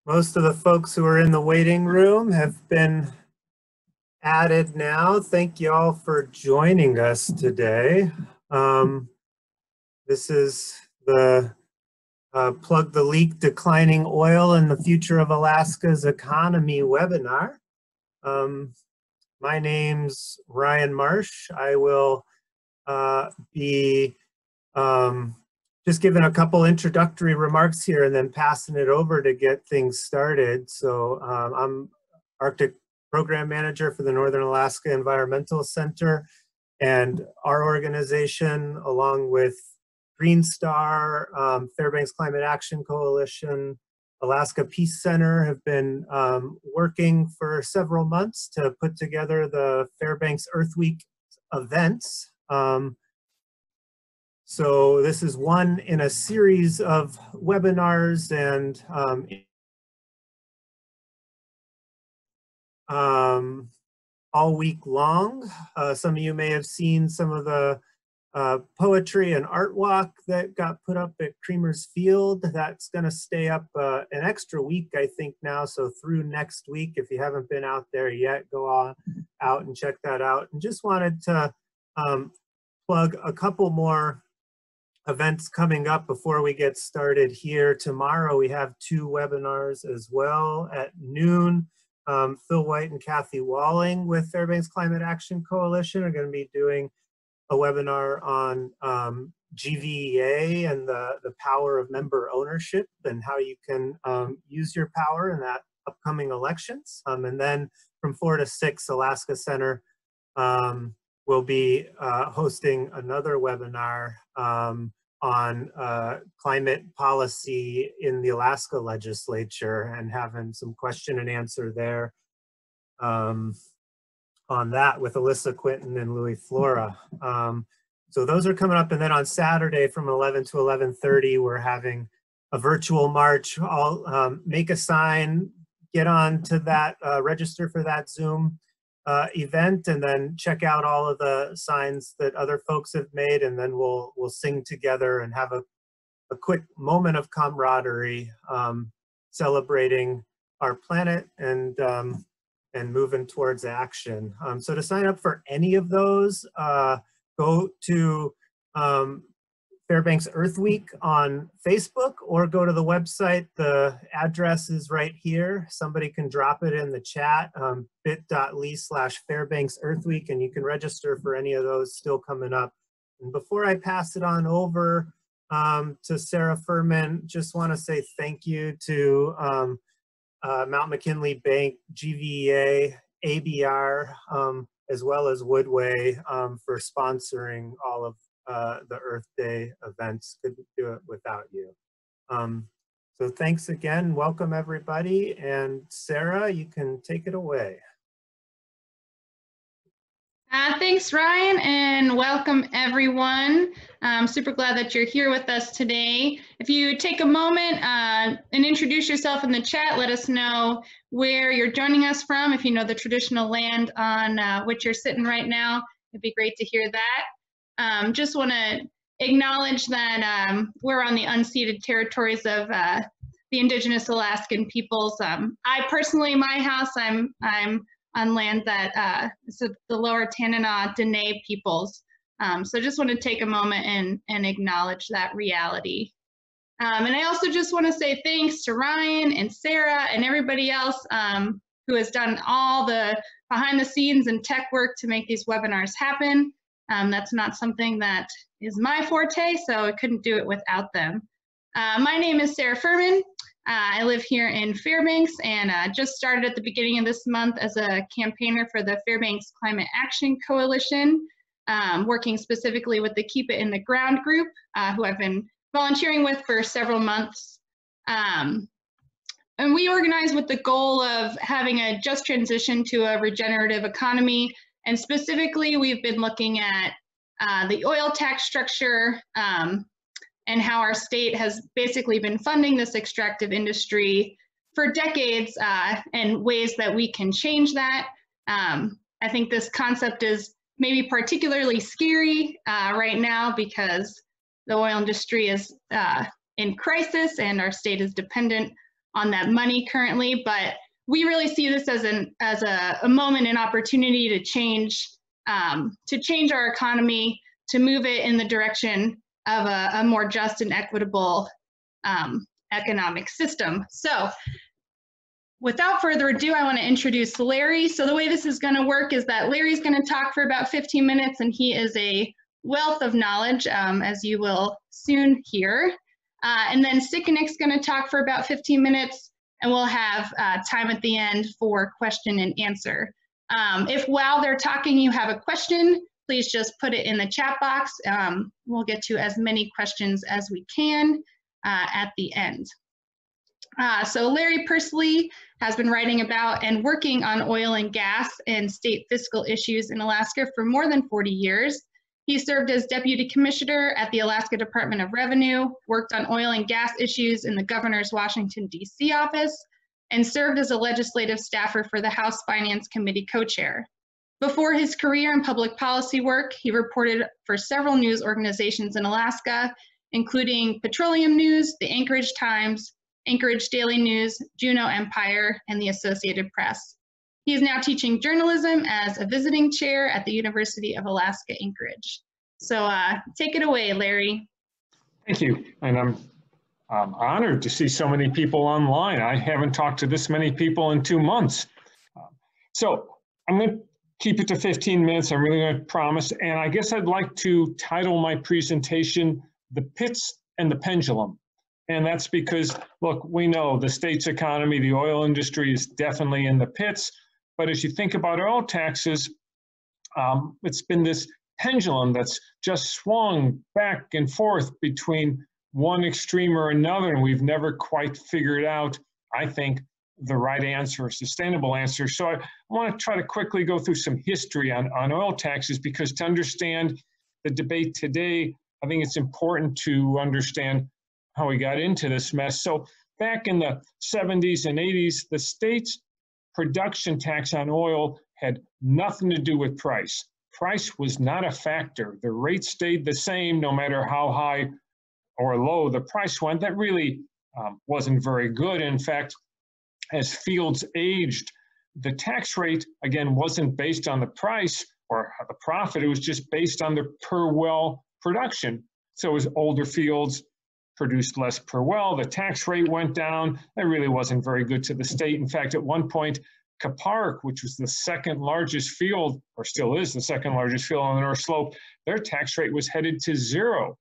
Most of the folks who are in the waiting room have been added now. Thank you all for joining us today. This is the Plug the Leak, Declining Oil and the Future of Alaska's Economy webinar. My name's Ryan Marsh. I will be just giving a couple introductory remarks here and then passing it over to get things started. So I'm Arctic Program Manager for the Northern Alaska Environmental Center, and our organization, along with Green Star, Fairbanks Climate Action Coalition, Alaska Peace Center, have been working for several months to put together the Fairbanks Earth Week events. So this is one in a series of webinars and all week long. Some of you may have seen some of the poetry and art walk that got put up at Creamer's Field. That's going to stay up an extra week, I think, now. So through next week, if you haven't been out there yet, go on out and check that out. And just wanted to plug a couple more events coming up before we get started here. Tomorrow we have 2 webinars as well at noon. Phil White and Kathy Walling with Fairbanks Climate Action Coalition are going to be doing a webinar on GVEA and the power of member ownership and how you can use your power in that upcoming elections. And then from 4 to 6, Alaska Center will be hosting another webinar on climate policy in the Alaska legislature and having some question and answer there on that with Alyssa Quinton and Louis Flora. So those are coming up, and then on Saturday from 11 to 11:30 we're having a virtual march. I'll make a sign, get on to that, register for that Zoom event, and then check out all of the signs that other folks have made, and then we'll sing together and have a quick moment of camaraderie, celebrating our planet and moving towards action. So to sign up for any of those, go to Fairbanks Earth Week on Facebook or go to the website. The address is right here. Somebody can drop it in the chat, bit.ly/Fairbanks Earth Week, and you can register for any of those still coming up. And before I pass it on over to Sarah Furman, just want to say thank you to Mount McKinley Bank, GVEA, ABR, as well as Woodway for sponsoring all of the Earth Day events. Couldn't do it without you. So thanks again. Welcome everybody. And Sarah, you can take it away. Thanks, Ryan, and welcome everyone. I'm super glad that you're here with us today. If you take a moment and introduce yourself in the chat, let us know where you're joining us from. If you know the traditional land on which you're sitting right now, it'd be great to hear that. Just want to acknowledge that we're on the unceded territories of the Indigenous Alaskan peoples. I personally, my house, I'm on land that is the Lower Tanana Dene peoples. So just want to take a moment and acknowledge that reality. And I also just want to say thanks to Ryan and Sarah and everybody else who has done all the behind the scenes and tech work to make these webinars happen. That's not something that is my forte, so I couldn't do it without them. My name is Sarah Furman. I live here in Fairbanks and just started at the beginning of this month as a campaigner for the Fairbanks Climate Action Coalition, working specifically with the Keep It in the Ground group, who I've been volunteering with for several months. And we organize with the goal of having a just transition to a regenerative economy. And specifically, we've been looking at the oil tax structure, and how our state has basically been funding this extractive industry for decades, and ways that we can change that. I think this concept is maybe particularly scary right now because the oil industry is in crisis and our state is dependent on that money currently, but we really see this as a moment and opportunity to change our economy, to move it in the direction of a more just and equitable economic system. So without further ado, I want to introduce Larry. So the way this is going to work is that Larry's going to talk for about 15 minutes, and he is a wealth of knowledge, as you will soon hear. And then Siqiniq's going to talk for about 15 minutes, and we'll have time at the end for question and answer. If while they're talking you have a question, please just put it in the chat box. We'll get to as many questions as we can at the end. So Larry Persily has been writing about and working on oil and gas and state fiscal issues in Alaska for more than 40 years. He served as Deputy Commissioner at the Alaska Department of Revenue, worked on oil and gas issues in the Governor's Washington, D.C. office, and served as a legislative staffer for the House Finance Committee co-chair. Before his career in public policy work, he reported for several news organizations in Alaska, including Petroleum News, the Anchorage Times, Anchorage Daily News, Juneau Empire, and the Associated Press. He is now teaching journalism as a visiting chair at the University of Alaska Anchorage. So take it away, Larry. Thank you. And I'm honored to see so many people online. I haven't talked to this many people in 2 months. So I'm going to keep it to 15 minutes. I'm really going to promise. And I guess I'd like to title my presentation, The Pits and the Pendulum. And that's because, look, we know the state's economy, the oil industry is definitely in the pits. But as you think about oil taxes, it's been this pendulum that's just swung back and forth between one extreme or another, and we've never quite figured out, I think, the right answer, a sustainable answer. So I want to try to quickly go through some history on oil taxes, because to understand the debate today, I think it's important to understand how we got into this mess. So back in the 70s and 80s, the state's production tax on oil had nothing to do with price. Price was not a factor. The rate stayed the same no matter how high or low the price went. That really wasn't very good. In fact, as fields aged, the tax rate, again, wasn't based on the price or the profit. It was just based on the per well production. So as older fields produced less per well, the tax rate went down. That really wasn't very good to the state. In fact, at one point, Siqiniq, which was the second largest field, or still is the second largest field on the North Slope, their tax rate was headed to zero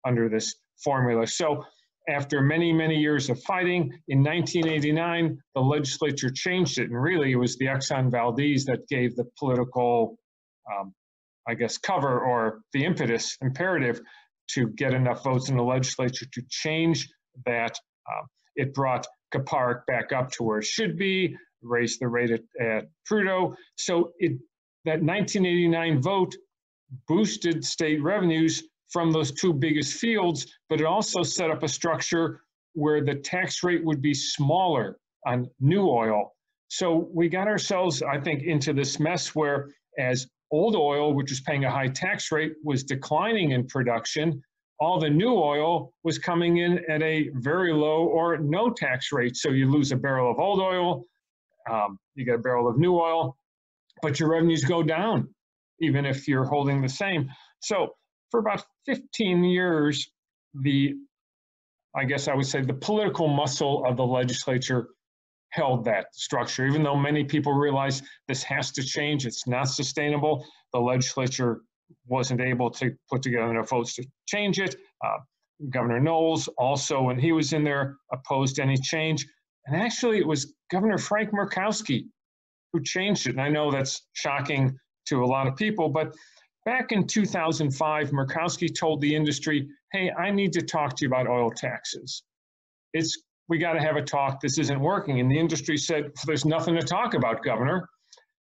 under this formula. So after many, many years of fighting, in 1989, the legislature changed it. And really, it was the Exxon Valdez that gave the political, I guess, cover or the impetus, imperative to get enough votes in the legislature to change that. It brought Siqiniq back up to where it should be, raised the rate at Prudhoe. So that 1989 vote boosted state revenues from those two biggest fields, but it also set up a structure where the tax rate would be smaller on new oil. So we got ourselves, I think, into this mess where as old oil, which was paying a high tax rate, was declining in production, all the new oil was coming in at a very low or no tax rate. So you lose a barrel of old oil, you get a barrel of new oil, but your revenues go down, even if you're holding the same. So for about 15 years, I guess I would say the political muscle of the legislature held that structure. Even though many people realize this has to change, it's not sustainable, the legislature wasn't able to put together enough votes to change it. Governor Knowles also, when he was in there, opposed any change. And actually, it was Governor Frank Murkowski who changed it. And I know that's shocking to a lot of people, but back in 2005, Murkowski told the industry, hey, I need to talk to you about oil taxes. We got to have a talk. This isn't working. And the industry said, there's nothing to talk about, Governor.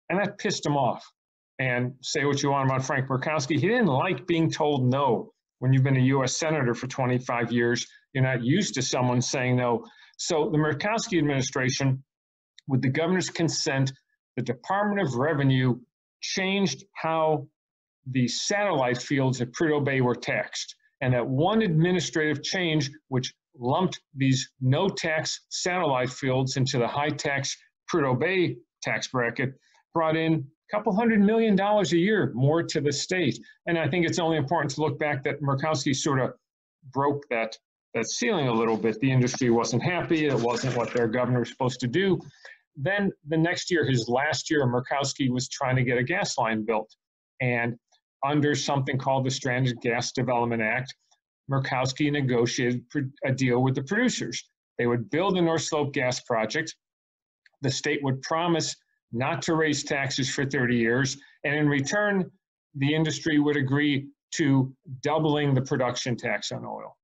And that pissed him off. And say what you want about Frank Murkowski. He didn't like being told no. When you've been a U.S. Senator for 25 years, you're not used to someone saying no. So the Murkowski administration, with the governor's consent, the Department of Revenue changed how the satellite fields at Prudhoe Bay were taxed. And that one administrative change, which lumped these no-tax satellite fields into the high-tax Prudhoe Bay tax bracket, brought in a couple $100 million a year more to the state. And I think it's only important to look back that Murkowski sort of broke that ceiling a little bit. The industry wasn't happy. It wasn't what their governor was supposed to do. Then the next year, his last year, Murkowski was trying to get a gas line built. And under something called the Stranded Gas Development Act, Murkowski negotiated a deal with the producers. They would build the North Slope gas project. The state would promise not to raise taxes for 30 years. And in return, the industry would agree to doubling the production tax on oil.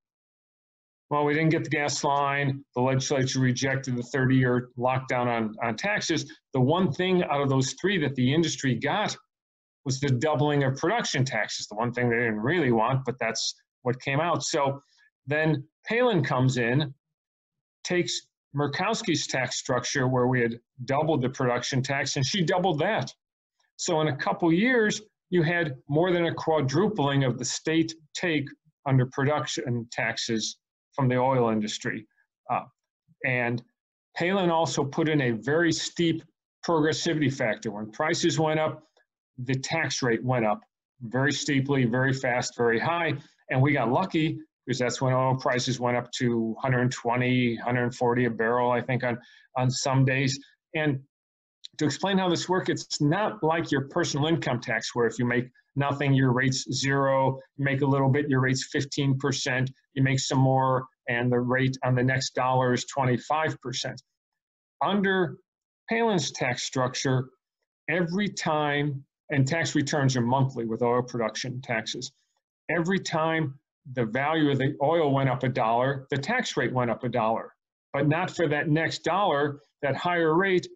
Well, we didn't get the gas line. The legislature rejected the 30-year lockdown on taxes. The one thing out of those three that the industry got was the doubling of production taxes, the one thing they didn't really want, but that's what came out. So then Palin comes in, takes Murkowski's tax structure where we had doubled the production tax, and she doubled that. So in a couple years, you had more than a quadrupling of the state take under production taxes from the oil industry. And Palin also put in a very steep progressivity factor. When prices went up, the tax rate went up very steeply, very fast, very high. And we got lucky because that's when oil prices went up to 120, 140 a barrel, I think, on some days. And to explain how this works, it's not like your personal income tax, where if you make nothing, your rate's 0, you make a little bit, your rate's 15%, you make some more, and the rate on the next dollar is 25%. Under Palin's tax structure, every time, and tax returns are monthly with oil production taxes, every time the value of the oil went up $1, the tax rate went up $1, but not for that next dollar. That higher rate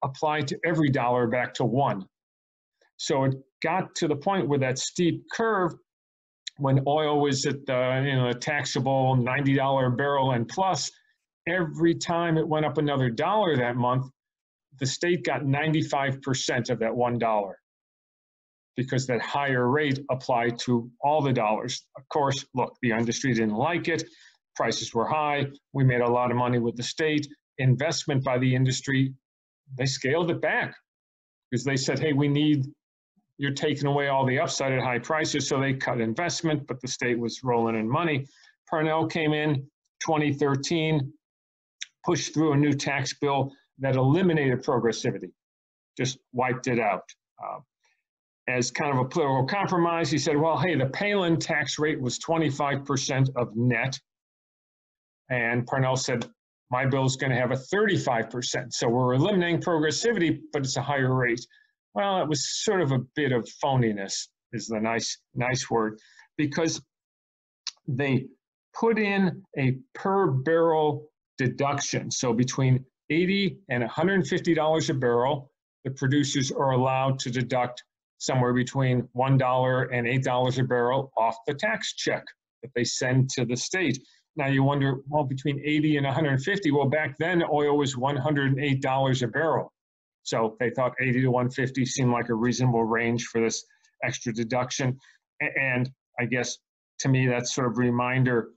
applied to every dollar back to 1. So it got to the point with that steep curve when oil was at the taxable $90 a barrel and plus. Every time it went up another $1 that month, the state got 95% of that $1 because that higher rate applied to all the dollars. Of course, look, the industry didn't like it. Prices were high. We made a lot of money with the state. Investment by the industry, they scaled it back because they said, hey, you're taking away all the upside at high prices. So they cut investment, but the state was rolling in money. Parnell came in 2013, pushed through a new tax bill that eliminated progressivity, just wiped it out. As kind of a political compromise, he said, well, hey, the Palin tax rate was 25% of net. And Parnell said, my bill is going to have a 35%. So we're eliminating progressivity, but it's a higher rate. Well, it was sort of a bit of phoniness, is the nice word, because they put in a per barrel deduction. So between $80 and $150 a barrel, the producers are allowed to deduct somewhere between $1 and $8 a barrel off the tax check that they send to the state. Now you wonder, well, between 80 and 150, well, back then oil was $108 a barrel. So they thought 80 to 150 seemed like a reasonable range for this extra deduction. And I guess to me, that's sort of a reminder,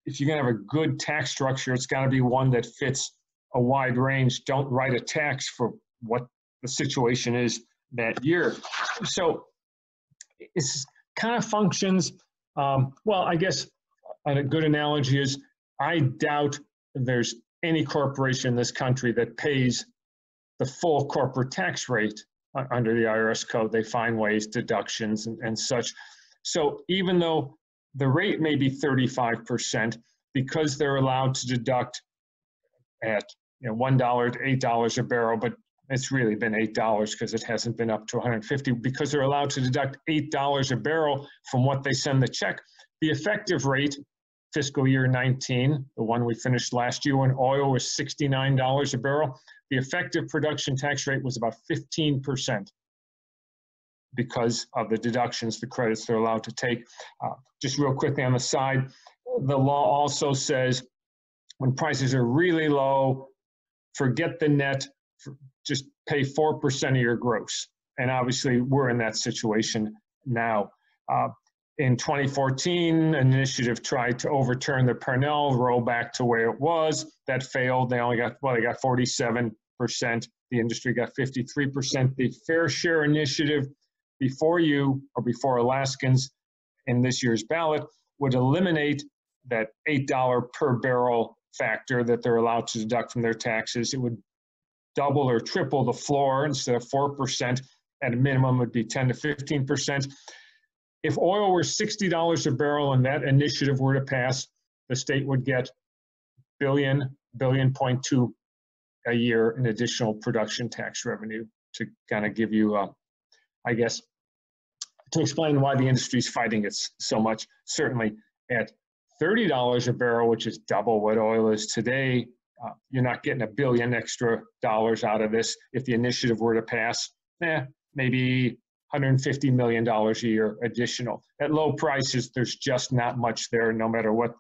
if you're gonna have a good tax structure, it's gotta be one that fits a wide range. Don't write a tax for what the situation is that year. So it's kind of functions, well, I guess a good analogy is, I doubt there's any corporation in this country that pays the full corporate tax rate under the IRS code. They find ways, deductions and such. So even though the rate may be 35%, because they're allowed to deduct at $1 to $8 a barrel, but it's really been $8 because it hasn't been up to 150, because they're allowed to deduct $8 a barrel from what they send the check. The effective rate, fiscal year 19, the one we finished last year when oil was $69 a barrel, the effective production tax rate was about 15% because of the deductions, the credits they're allowed to take. Just real quickly on the side, the law also says when prices are really low, forget the net, just pay 4% of your gross. And obviously we're in that situation now. In 2014, an initiative tried to overturn the Parnell, roll back to where it was. That failed. They only got, well, they got 47%. The industry got 53%. The Fair Share Initiative before you, or before Alaskans in this year's ballot, would eliminate that $8 per barrel factor that they're allowed to deduct from their taxes. It would double or triple the floor. Instead of 4%, at a minimum would be 10 to 15%. If oil were $60 a barrel and that initiative were to pass, the state would get $1.2 billion a year in additional production tax revenue, to kind of give you, I guess, to explain why the industry is fighting it so much. Certainly at $30 a barrel, which is double what oil is today, you're not getting $1 billion extra dollars out of this. If the initiative were to pass, maybe $150 million a year additional. At low prices, there's just not much there, no matter what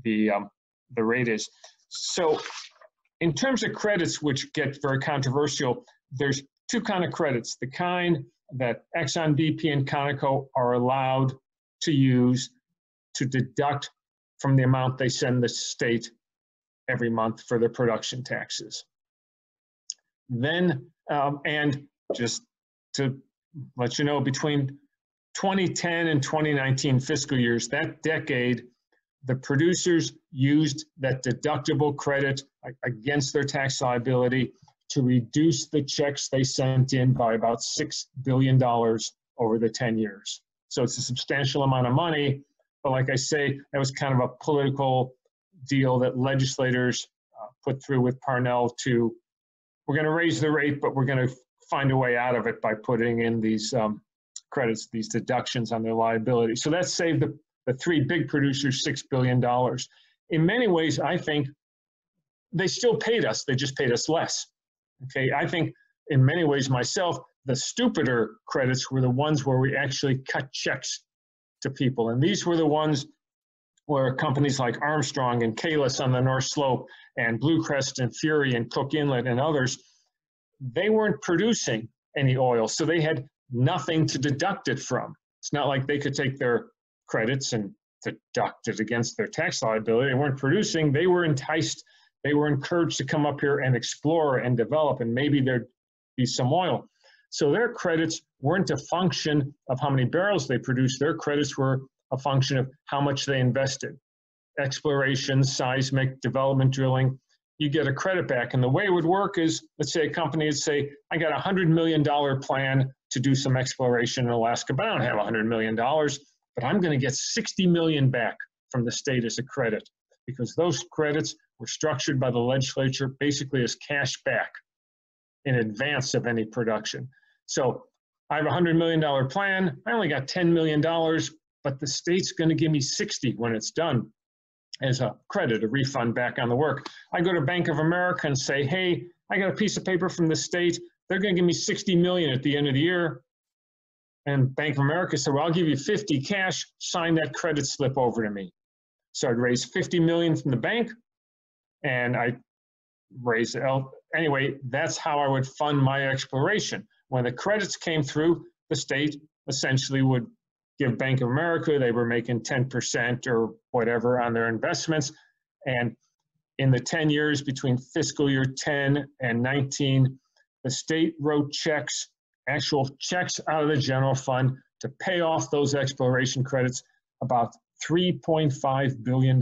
the rate is. So in terms of credits, which get very controversial, there's two kind of credits. The kind that Exxon, BP, and Conoco are allowed to use to deduct from the amount they send the state every month for their production taxes. Then, and just to let you know, between 2010 and 2019 fiscal years, that decade, the producers used that deductible credit against their tax liability to reduce the checks they sent in by about $6 billion over the 10 years. So it's a substantial amount of money, but like I say, that was kind of a political deal that legislators put through with Parnell to, we're going to raise the rate, but we're going to find a way out of it by putting in these credits, these deductions on their liability. So that saved the three big producers $6 billion. In many ways, I think they still paid us, they just paid us less. Okay, I think in many ways myself, the stupider credits were the ones where we actually cut checks to people. And these were the ones where companies like Armstrong and Kalis on the North Slope and Bluecrest and Fury and Cook Inlet and others, they weren't producing any oil, so they had nothing to deduct it from. It's not like they could take their credits and deduct it against their tax liability. They weren't producing, they were enticed, they were encouraged to come up here and explore and develop, and maybe there'd be some oil. So their credits weren't a function of how many barrels they produced, their credits were a function of how much they invested. Exploration, seismic, development drilling, you get a credit back. And the way it would work is, let's say a company would say, I got a $100 million plan to do some exploration in Alaska, but I don't have $100 million, but I'm going to get 60 million back from the state as a credit, because those credits were structured by the legislature basically as cash back in advance of any production. So I have a $100 million plan. I only got $10 million, but the state's going to give me 60 when it's done as a credit, a refund back on the work. I go to Bank of America and say, hey, I got a piece of paper from the state. They're going to give me 60 million at the end of the year. And Bank of America said, well, I'll give you 50 cash, sign that credit slip over to me. So I'd raise 50 million from the bank, and I raise anyway, that's how I would fund my exploration. When the credits came through, the state essentially would give Bank of America, they were making 10% or whatever on their investments. And in the 10 years between fiscal year 10 and 19, the state wrote checks, actual checks out of the general fund to pay off those exploration credits, about $3.5 billion.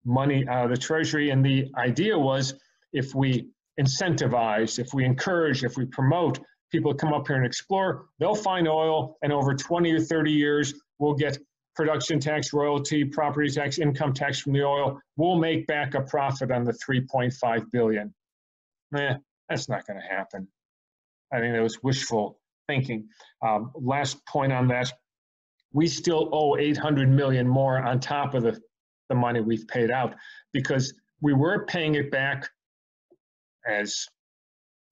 Money out of the Treasury. And the idea was, if we incentivize, if we encourage, if we promote people to come up here and explore, they'll find oil, and over 20 or 30 years, we'll get production tax, royalty, property tax, income tax from the oil. We'll make back a profit on the 3.5 billion. That's not going to happen. I think that was wishful thinking. Last point on that, we still owe 800 million more on top of the money we've paid out, because we were paying it back as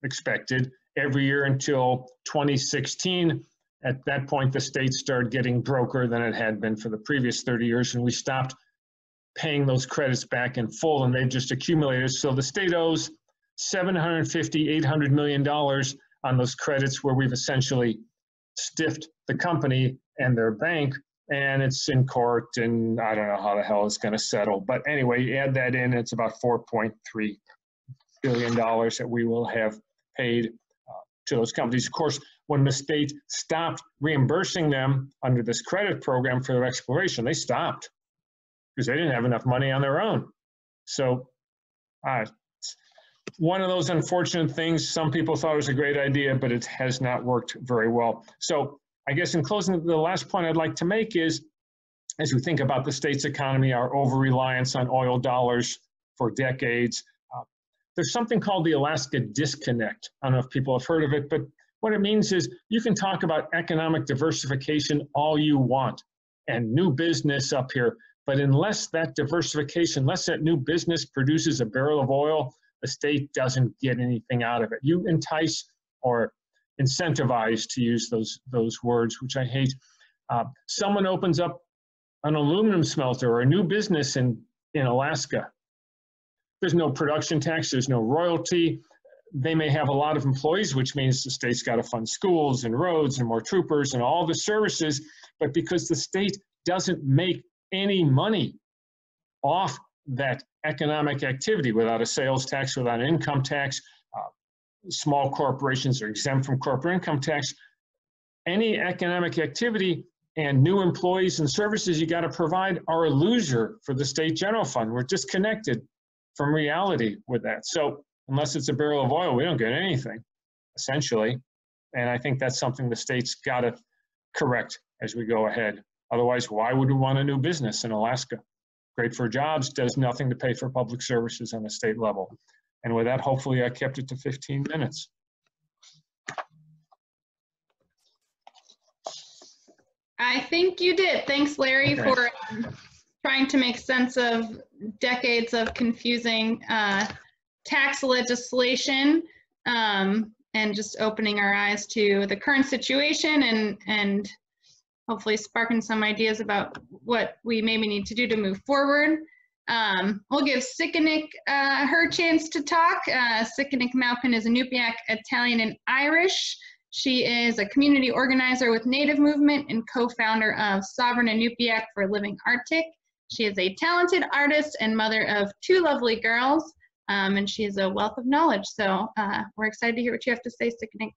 expected every year until 2016. At that point, the state started getting broker than it had been for the previous 30 years, and we stopped paying those credits back in full, and they just accumulated. So the state owes $750, $800 million on those credits, where we've essentially stiffed the company and their bank, and it's in court, and I don't know how the hell it's going to settle. But anyway, you add that in, it's about $4.3 billion that we will have paid to those companies. Of course, when the state stopped reimbursing them under this credit program for their exploration, they stopped because they didn't have enough money on their own. So one of those unfortunate things. Some people thought it was a great idea, but it has not worked very well. So I guess in closing, the last point I'd like to make is, as we think about the state's economy, our over-reliance on oil dollars for decades, there's something called the Alaska disconnect. I don't know if people have heard of it, but what it means is you can talk about economic diversification all you want and new business up here, but unless that diversification, unless that new business produces a barrel of oil, the state doesn't get anything out of it. You entice or incentivize, to use those words, which I hate. Someone opens up an aluminum smelter or a new business in Alaska. There's no production tax, there's no royalty. They may have a lot of employees, which means the state's got to fund schools and roads and more troopers and all the services, but because the state doesn't make any money off that economic activity without a sales tax, without an income tax, small corporations are exempt from corporate income tax. Any economic activity and new employees and services you got to provide are a loser for the state general fund. We're disconnected from reality with that. So unless it's a barrel of oil, we don't get anything, essentially. And I think that's something the state's got to correct as we go ahead. Otherwise, why would we want a new business in Alaska? Great for jobs, does nothing to pay for public services on a state level. And with that, hopefully I kept it to 15 minutes. I think you did. Thanks, Larry, for trying to make sense of decades of confusing tax legislation and just opening our eyes to the current situation and hopefully sparking some ideas about what we maybe need to do to move forward. We'll give Siqiniq her chance to talk. Siqiniq Maupin is a Inupiaq, Italian, and Irish. She is a community organizer with Native Movement and co-founder of Sovereign Inupiaq for Living Arctic. She is a talented artist and mother of 2 lovely girls, and she is a wealth of knowledge. So we're excited to hear what you have to say, Siqiniq.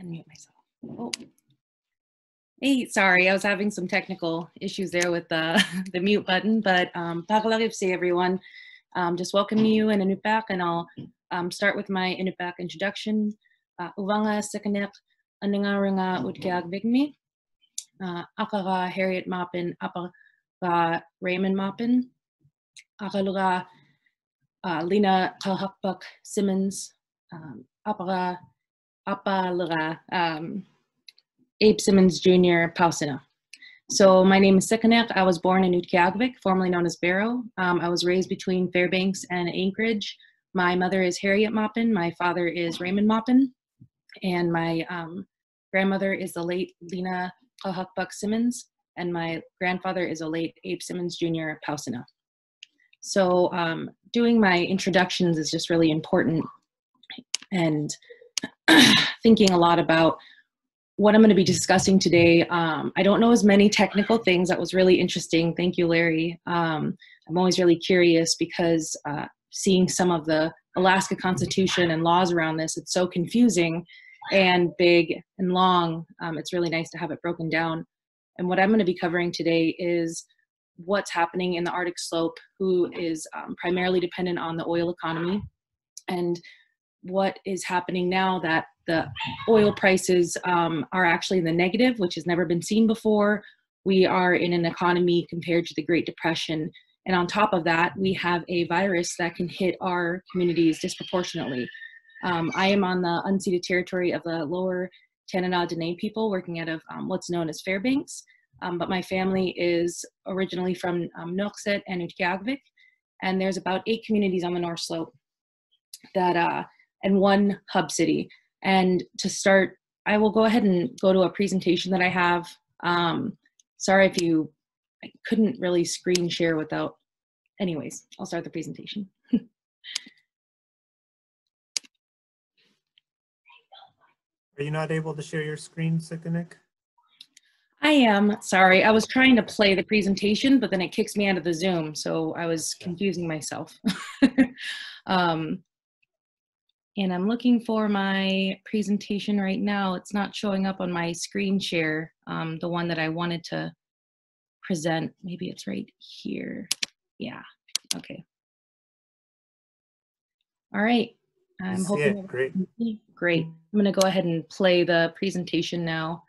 Unmute myself. Oh. Hey, sorry, I was having some technical issues there with the mute button, but Pakalagivsi, everyone. Just welcome you in Inupiaq, and I'll start with my Inupiaq introduction. Uvanga Siqiniq, Aningaringa Utkiag Bigmi, Akaga Harriet Maupin, Apaga Raymond Maupin, Akaluga Lina Kalhakpak Simmons, Apaga Abe Simmons Jr. Pausina. So my name is Siqiniq. I was born in Utqiagvik, formerly known as Barrow. I was raised between Fairbanks and Anchorage. My mother is Harriet Maupin. My father is Raymond Maupin. And my grandmother is the late Lena Kalhakpak Simmons. And my grandfather is a late Abe Simmons Jr. Pausina. So doing my introductions is just really important, and thinking a lot about what I'm going to be discussing today. I don't know as many technical things. That was really interesting. Thank you, Larry. I'm always really curious because seeing some of the Alaska Constitution and laws around this, it's so confusing and big and long. It's really nice to have it broken down. And what I'm going to be covering today is what's happening in the Arctic slope, who is primarily dependent on the oil economy, and what is happening now that the oil prices are actually in the negative, which has never been seen before. We are in an economy compared to the Great Depression. And on top of that, we have a virus that can hit our communities disproportionately. I am on the unceded territory of the Lower Tanana Dene people, working out of what's known as Fairbanks. But my family is originally from Nuiqsut and Utqiagvik. And there's about 8 communities on the North Slope that and 1 hub city. And to start, I will go ahead and go to a presentation that I have. Sorry if I couldn't really screen share without anyways, I'll start the presentation. Are you not able to share your screen, Siqiniq? I am. Sorry, I was trying to play the presentation, but then it kicks me out of the Zoom, so I was confusing myself. And I'm looking for my presentation right now. It's not showing up on my screen share, the one that I wanted to present. Maybe it's right here. Yeah, okay. All right, I'm hoping. Great. Great. I'm gonna go ahead and play the presentation now.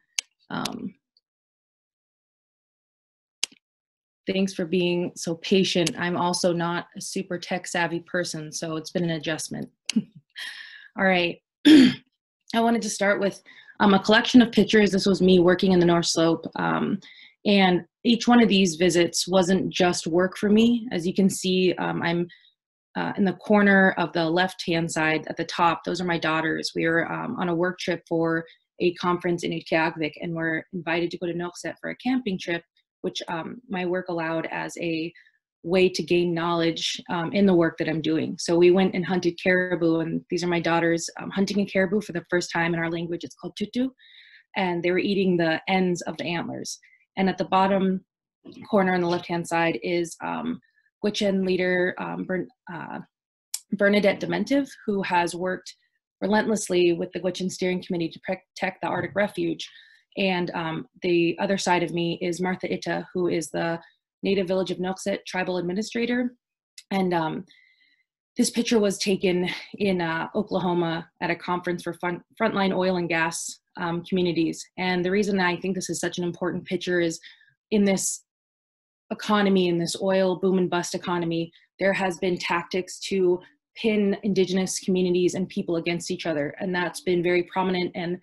Thanks for being so patient. I'm also not a super tech savvy person, so it's been an adjustment. All right. I wanted to start with a collection of pictures. This was me working in the North Slope. And each one of these visits wasn't just work for me. As you can see, I'm in the corner of the left-hand side at the top. Those are my daughters. We were on a work trip for a conference in Utqiagvik, and we're invited to go to Nuiqsut for a camping trip, which my work allowed as a way to gain knowledge in the work that I'm doing. So we went and hunted caribou, and these are my daughters hunting a caribou for the first time. In our language, it's called tutu, and they were eating the ends of the antlers. And at the bottom corner on the left-hand side is Gwich'in leader Bernadette Dementive, who has worked relentlessly with the Gwich'in Steering Committee to protect the Arctic Refuge. And the other side of me is Martha Itta, who is the Native Village of Nuiqsut tribal administrator. And this picture was taken in Oklahoma at a conference for frontline oil and gas communities. And the reason I think this is such an important picture is in this economy, in this oil boom and bust economy, there has been tactics to pin indigenous communities and people against each other. And that's been very prominent and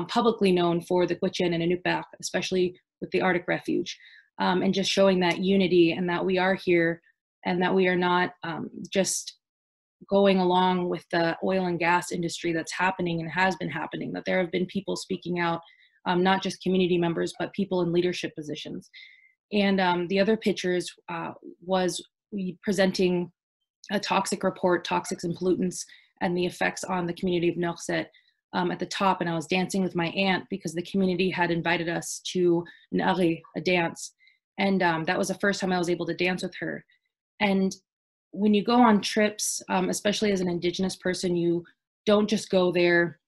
publicly known for the Gwich'in and Inupiaq, especially with the Arctic Refuge. And just showing that unity and that we are here and that we are not just going along with the oil and gas industry that's happening and has been happening, that there have been people speaking out, not just community members, but people in leadership positions. And the other pictures was we presenting a toxic report, toxics and pollutants, and the effects on the community of Nuiqsut at the top. And I was dancing with my aunt because the community had invited us to an ari, a dance. And that was the first time I was able to dance with her. And when you go on trips, especially as an Indigenous person, you don't just go there,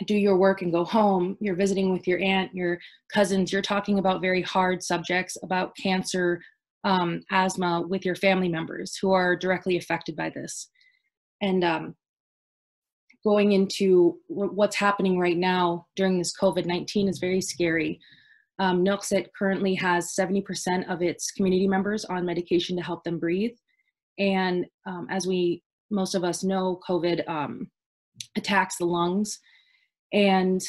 do your work and go home. You're visiting with your aunt, your cousins. You're talking about very hard subjects, about cancer, asthma with your family members who are directly affected by this. And going into what's happening right now during this COVID-19 is very scary. Nuiqsut currently has 70% of its community members on medication to help them breathe. And as most of us know, COVID attacks the lungs. And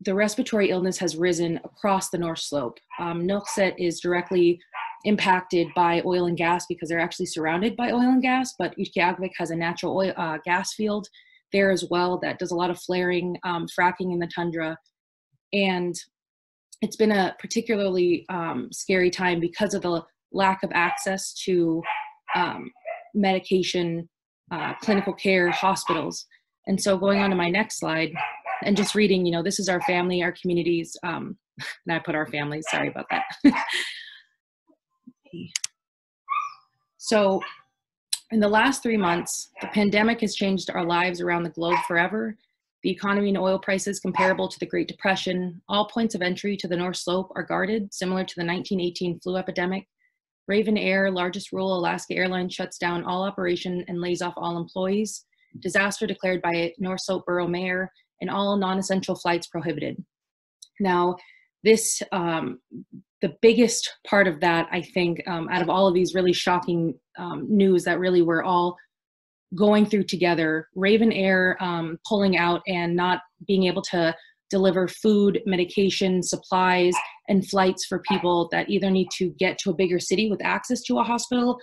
the respiratory illness has risen across the North Slope. Nuiqsut is directly impacted by oil and gas because they're actually surrounded by oil and gas, but Utqiagvik has a natural oil, gas field there as well that does a lot of flaring, fracking in the tundra. And it's been a particularly scary time because of the lack of access to medication, clinical care, hospitals. And so going on to my next slide and just reading, you know, this is our family, our communities, and I put our families, sorry about that. So in the last 3 months, the pandemic has changed our lives around the globe forever. The economy and oil prices comparable to the Great Depression. All points of entry to the North Slope are guarded, similar to the 1918 flu epidemic. Raven Air, largest rural Alaska airline, shuts down all operation and lays off all employees. Disaster declared by North Slope Borough Mayor, and all non-essential flights prohibited. Now, this, the biggest part of that, I think, out of all of these really shocking news that really we're all going through together, Raven Air pulling out and not being able to deliver food, medication, supplies, and flights for people that either need to get to a bigger city with access to a hospital,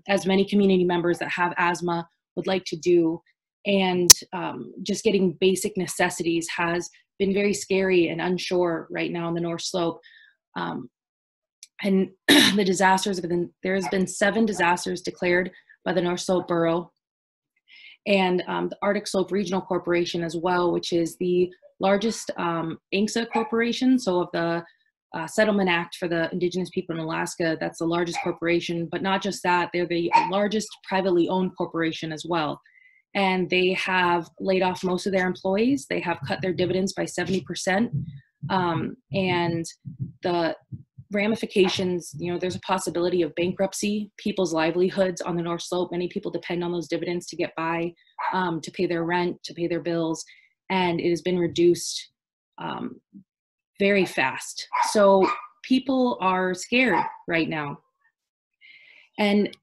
as many community members that have asthma would like to do. And just getting basic necessities has been very scary and unsure right now on the North Slope. And the disasters have been, there's been 7 disasters declared by the North Slope Borough and the Arctic Slope Regional Corporation as well, which is the largest INCSA corporation. So of the Settlement Act for the Indigenous people in Alaska, that's the largest corporation, but not just that, they're the largest privately owned corporation as well. And they have laid off most of their employees. They have cut their dividends by 70%. And the ramifications, you know, there's a possibility of bankruptcy, people's livelihoods on the North Slope. Many people depend on those dividends to get by, to pay their rent, to pay their bills, and it has been reduced very fast. So people are scared right now. And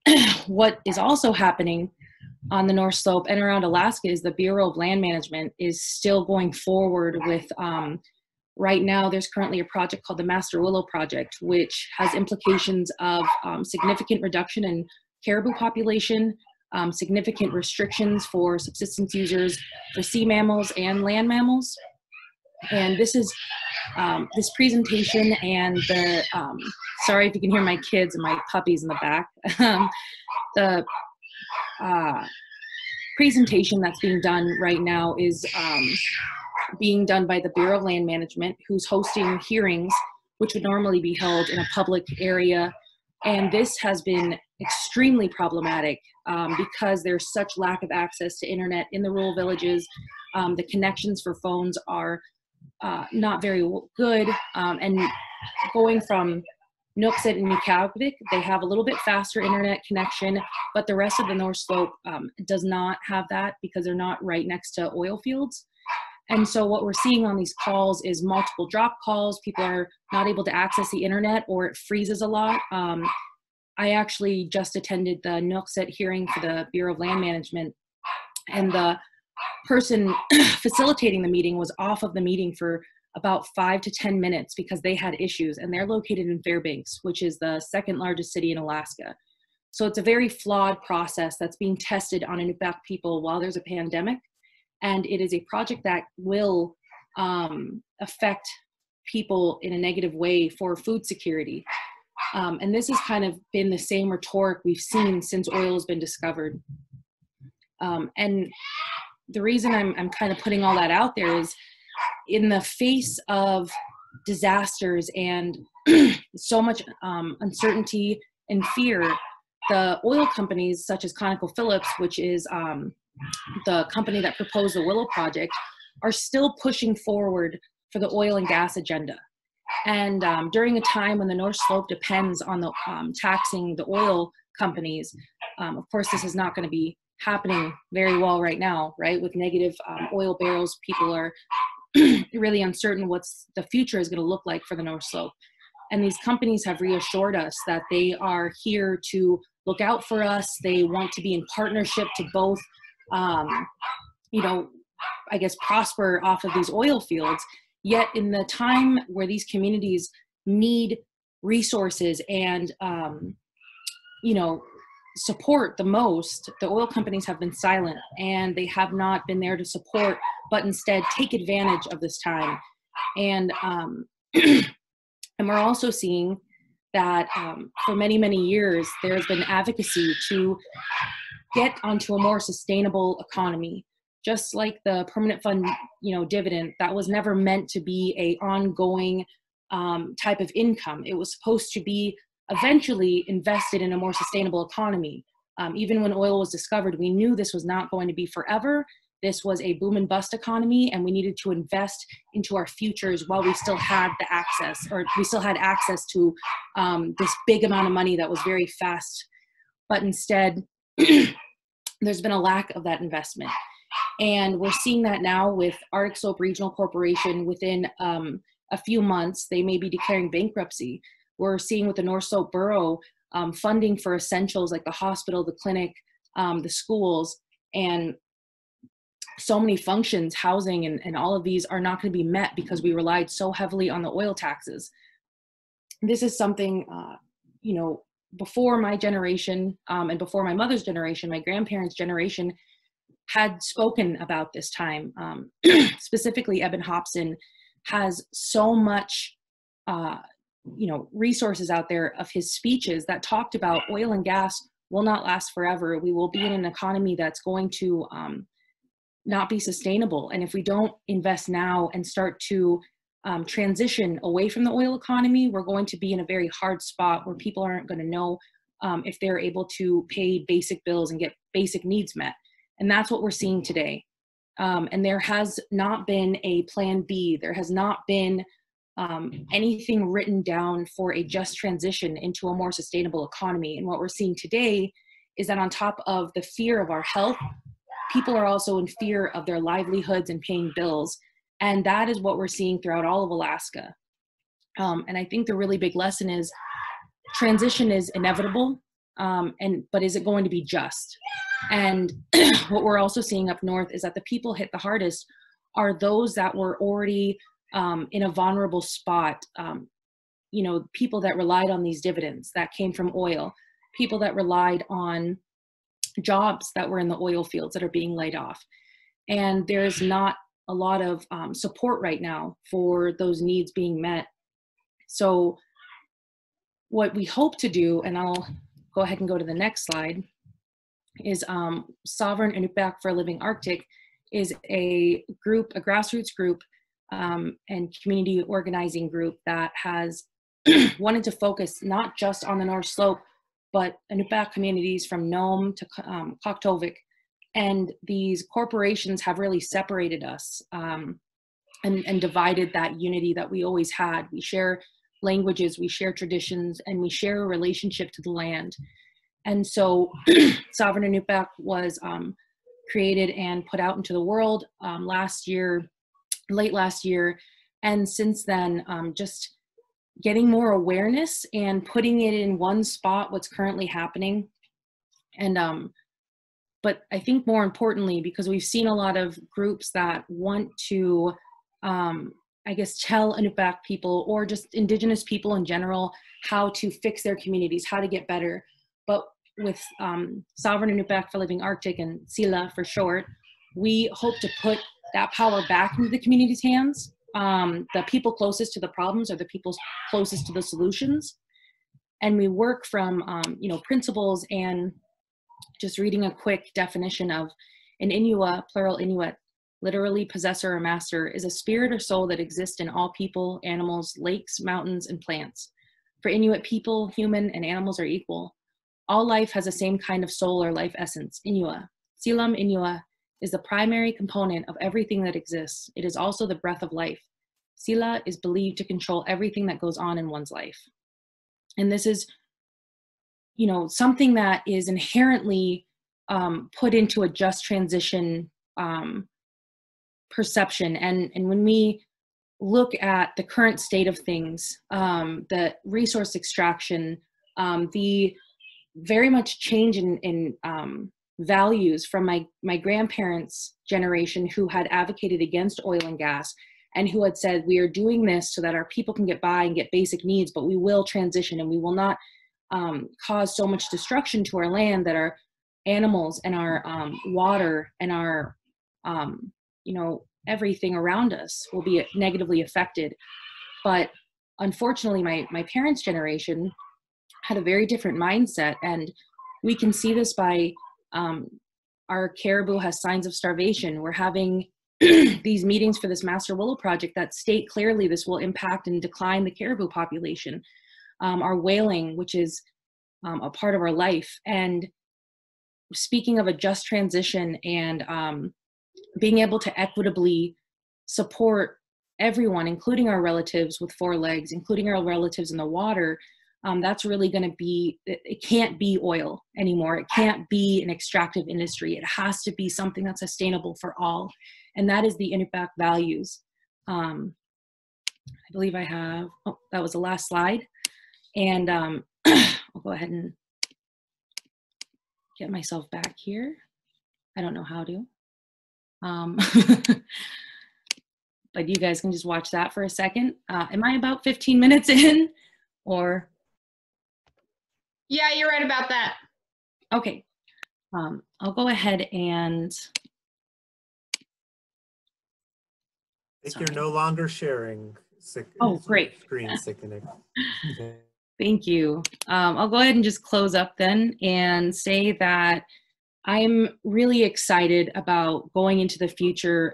what is also happening on the North Slope and around Alaska is the Bureau of Land Management is still going forward with right now, there's currently a project called the Master Willow Project, which has implications of significant reduction in caribou population, significant restrictions for subsistence users, for sea mammals and land mammals. And this is this presentation and the, sorry if you can hear my kids and my puppies in the back. The presentation that's being done right now is being done by the Bureau of Land Management, who's hosting hearings, which would normally be held in a public area. And this has been extremely problematic because there's such lack of access to internet in the rural villages. The connections for phones are not very good. And going from Nuiqsut and Nukavik, they have a little bit faster internet connection, but the rest of the North Slope does not have that because they're not right next to oil fields. And so what we're seeing on these calls is multiple drop calls. People are not able to access the internet or it freezes a lot. I actually just attended the Nuiqsut hearing for the Bureau of Land Management, and the person facilitating the meeting was off of the meeting for about 5 to 10 minutes because they had issues, and they're located in Fairbanks, which is the 2nd largest city in Alaska. So it's a very flawed process that's being tested on Inupiaq people while there's a pandemic. And it is a project that will affect people in a negative way for food security. And this has kind of been the same rhetoric we've seen since oil has been discovered. And the reason I'm kind of putting all that out there is in the face of disasters and so much uncertainty and fear, the oil companies such as ConocoPhillips, which is the company that proposed the Willow project, are still pushing forward for the oil and gas agenda. And during a time when the North Slope depends on the taxing the oil companies, of course, this is not going to be happening very well right now, right? With negative oil barrels, people are really uncertain what's the future is going to look like for the North Slope. And these companies have reassured us that they are here to look out for us. They want to be in partnership to both you know, I guess, prosper off of these oil fields. Yet in the time where these communities need resources and, you know, support the most, the oil companies have been silent, and they have not been there to support, but instead take advantage of this time. And, and we're also seeing that for many, many years, there's been advocacy to get onto a more sustainable economy, just like the permanent fund, you know, dividend that was never meant to be a ongoing type of income. It was supposed to be eventually invested in a more sustainable economy. Even when oil was discovered, we knew this was not going to be forever. This was a boom and bust economy, and we needed to invest into our futures while we still had the access, or we still had access to this big amount of money that was very fast. But instead, there's been a lack of that investment. And we're seeing that now with Arctic Slope Regional Corporation. Within a few months, they may be declaring bankruptcy. We're seeing with the North Slope Borough funding for essentials like the hospital, the clinic, the schools, and so many functions, housing, and all of these are not going to be met because we relied so heavily on the oil taxes. This is something, you know, before my generation and before my mother's generation, my grandparents' generation had spoken about this time. Specifically, Eben Hobson has so much resources out there of his speeches that talked about oil and gas will not last forever. We will be in an economy that's going to not be sustainable. And if we don't invest now and start to transition away from the oil economy, we're going to be in a very hard spot where people aren't going to know if they're able to pay basic bills and get basic needs met. And that's what we're seeing today. And there has not been a plan B. There has not been anything written down for a just transition into a more sustainable economy. And what we're seeing today is that on top of the fear of our health, people are also in fear of their livelihoods and paying bills. And that is what we're seeing throughout all of Alaska. And I think the really big lesson is transition is inevitable, but is it going to be just? And what we're also seeing up north is that the people hit the hardest are those that were already in a vulnerable spot. People that relied on these dividends that came from oil, people that relied on jobs that were in the oil fields that are being laid off. And there's not a lot of support right now for those needs being met. So what we hope to do, and I'll go ahead and go to the next slide, is Sovereign Untitled for a Living Arctic is a group, a grassroots group and community organizing group that has wanted to focus not just on the North Slope, but Untitled communities from Nome to Koktovik. And these corporations have really separated us and divided that unity that we always had. We share languages, we share traditions, and we share a relationship to the land. And so Sovereign Untitled was created and put out into the world late last year. And since then, just getting more awareness and putting it in one spot, what's currently happening. And but I think more importantly, because we've seen a lot of groups that want to, tell Untitled people or just Indigenous people in general how to fix their communities, how to get better. But with Sovereign Untitled for Living Arctic, and SILA for short, we hope to put that power back into the community's hands. The people closest to the problems are the people closest to the solutions. And we work from, principles, and just reading a quick definition of an Inuit, plural Inuit, literally possessor or master, is a spirit or soul that exists in all people, animals, lakes, mountains, and plants. For Inuit people, human and animals are equal. All life has the same kind of soul or life essence, Inuit. Silam Inuit is the primary component of everything that exists. It is also the breath of life. Sila is believed to control everything that goes on in one's life. And this is, something that is inherently put into a just transition perception. And when we look at the current state of things, the resource extraction, the very much change in values from my grandparents' generation, who had advocated against oil and gas and who had said, we are doing this so that our people can get by and get basic needs, but we will transition and we will not cause so much destruction to our land that our animals and our water and our everything around us will be negatively affected. But unfortunately, my parents' generation had a very different mindset, and we can see this by our caribou has signs of starvation. We're having these meetings for this Master Willow project that state clearly this will impact and decline the caribou population. Our whaling, which is a part of our life. And speaking of a just transition and being able to equitably support everyone, including our relatives with 4 legs, including our relatives in the water, that's really going to be, it can't be oil anymore. It can't be an extractive industry. It has to be something that's sustainable for all. And that is the Untitled values. I believe I have, that was the last slide. And I'll go ahead and get myself back here. I don't know how to. But you guys can just watch that for a second. Am I about 15 minutes in or? Yeah, you're right about that. Okay. I'll go ahead and. I think you're no longer sharing. Oh, great. Screen, Siqiniq. Thank you. I'll go ahead and just close up then and say that I'm really excited about going into the future.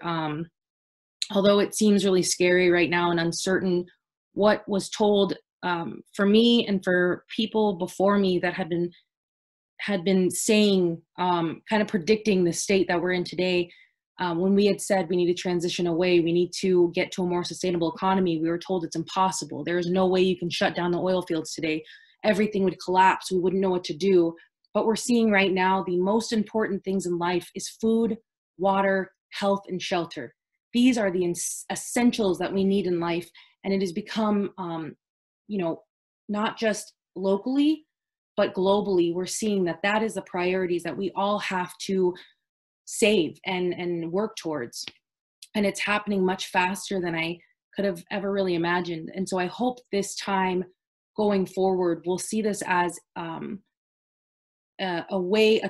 Although it seems really scary right now and uncertain, what was told for me and for people before me that had been saying, kind of predicting the state that we're in today. When we had said we need to transition away, we need to get to a more sustainable economy, we were told it's impossible. There is no way you can shut down the oil fields today. Everything would collapse. We wouldn't know what to do. But we're seeing right now the most important things in life is food, water, health, and shelter. These are the essentials that we need in life. And it has become, not just locally, but globally, we're seeing that that is the priorities that we all have to save and work towards. And it's happening much faster than I could have ever really imagined. And so I hope this time going forward, we'll see this as a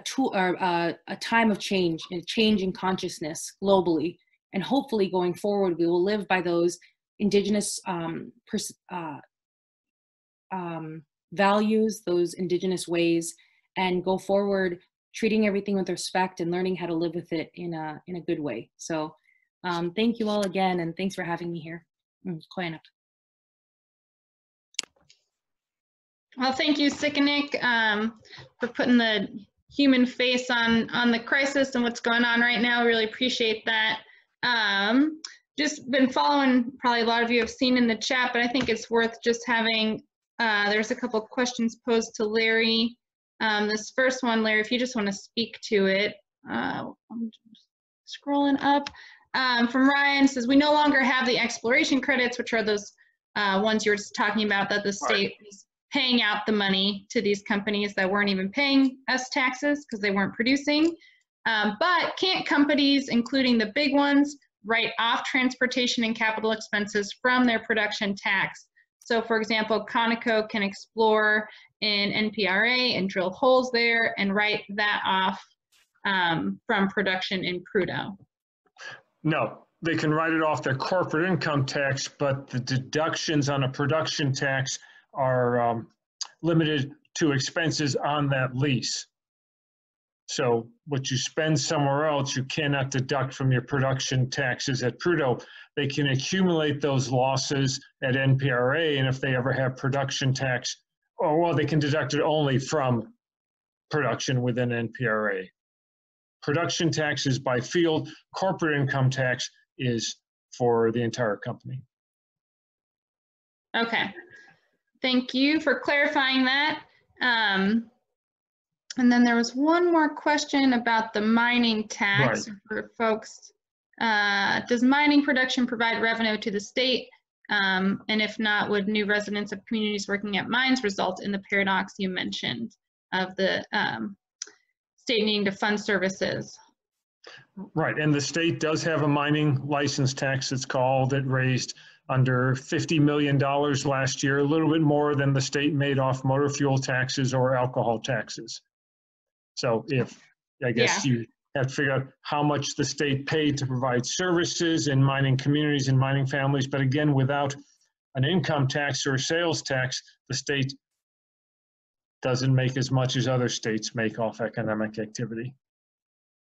tool, or a time of change, a change in consciousness globally. And hopefully going forward, we will live by those indigenous values, those indigenous ways, and go forward treating everything with respect and learning how to live with it in a good way. So thank you all again, and thanks for having me here. Well, thank you, Siqiniq, for putting the human face on the crisis and what's going on right now. Really appreciate that. Just been following, probably a lot of you have seen in the chat, but I think it's worth just having, there's a couple of questions posed to Larry. This first one, Larry, if you just want to speak to it, I'm just scrolling up. From Ryan, says, we no longer have the exploration credits, which are those ones you were just talking about, that the state is paying out the money to these companies that weren't even paying us taxes because they weren't producing. But can't companies, including the big ones, write off transportation and capital expenses from their production tax? So for example, Conoco can explore in NPRA and drill holes there and write that off from production in Prudhoe. No, they can write it off their corporate income tax, but the deductions on a production tax are limited to expenses on that lease. So what you spend somewhere else, you cannot deduct from your production taxes at Prudhoe. They can accumulate those losses at NPRA, and if they ever have production tax, they can deduct it only from production within NPRA. Production tax is by field, corporate income tax is for the entire company. Okay, thank you for clarifying that. And then there was one more question about the mining tax for folks. Does mining production provide revenue to the state? And if not, would new residents of communities working at mines result in the paradox you mentioned of the state needing to fund services? Right, and the state does have a mining license tax, it's called, that raised under $50 million last year, a little bit more than the state made off motor fuel taxes or alcohol taxes. So if, I guess you have to figure out how much the state paid to provide services in mining communities and mining families, but again, without an income tax or a sales tax, the state doesn't make as much as other states make off economic activity.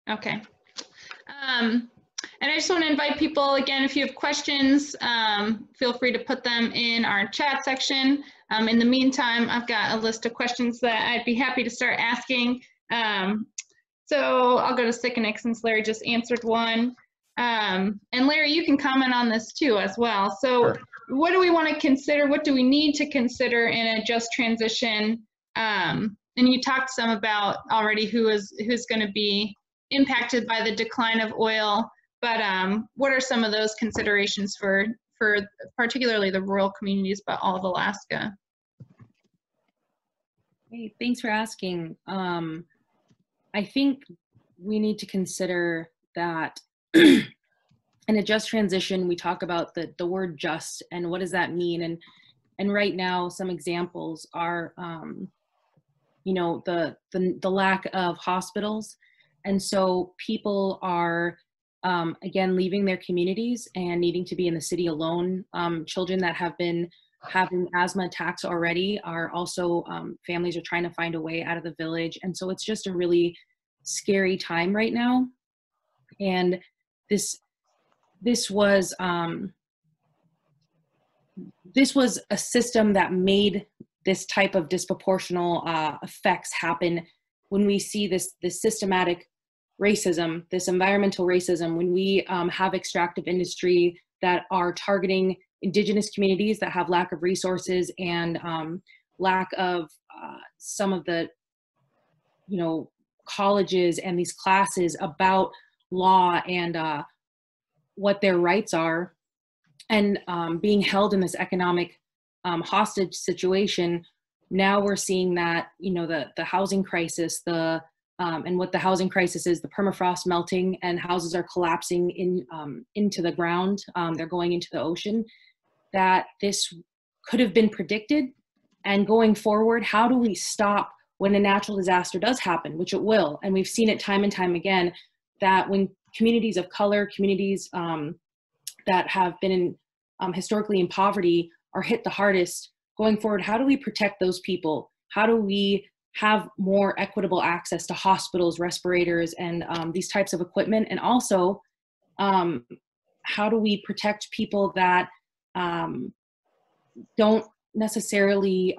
Okay. And I just want to invite people, again, if you have questions, feel free to put them in our chat section. In the meantime, I've got a list of questions that I'd be happy to start asking. So I'll go to Siqiniq since Larry just answered one. And Larry, you can comment on this too as well. So what do we want to consider? What do we need to consider in a just transition? And you talked some about already who's going to be impacted by the decline of oil, but what are some of those considerations for particularly the rural communities, but all of Alaska? Hey, thanks for asking. I think we need to consider that in a just transition, we talk about the word just and what does that mean? And right now, some examples are, the lack of hospitals. And so people are again, leaving their communities and needing to be in the city alone. Children that have been having asthma attacks already are also, families are trying to find a way out of the village. And so it's just a really scary time right now. And this was a system that made this type of disproportional effects happen when we see this systematic racism, this environmental racism, when we have extractive industry that are targeting indigenous communities that have lack of resources and lack of some of the, colleges and these classes about law and what their rights are, and being held in this economic hostage situation. Now we're seeing that, the housing crisis, and what the housing crisis is, the permafrost melting and houses are collapsing into the ground. They're going into the ocean. That this could have been predicted. And going forward, how do we stop when a natural disaster does happen, which it will? And we've seen it time and time again, that when communities of color, communities that have been historically in poverty are hit the hardest. Going forward, how do we protect those people? How do we have more equitable access to hospitals, respirators, and these types of equipment? And also, how do we protect people that don't necessarily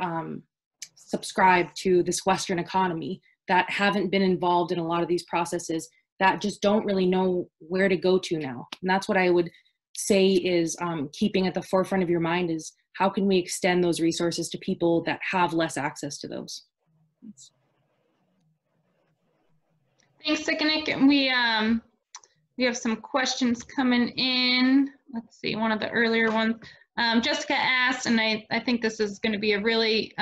subscribe to this Western economy, that haven't been involved in a lot of these processes, that just don't really know where to go to now? And that's what I would say is keeping at the forefront of your mind is, how can we extend those resources to people that have less access to those? Thanks, Siqiniq. We have some questions coming in. Let's see, one of the earlier ones. Jessica asked, and I think this is going to be a really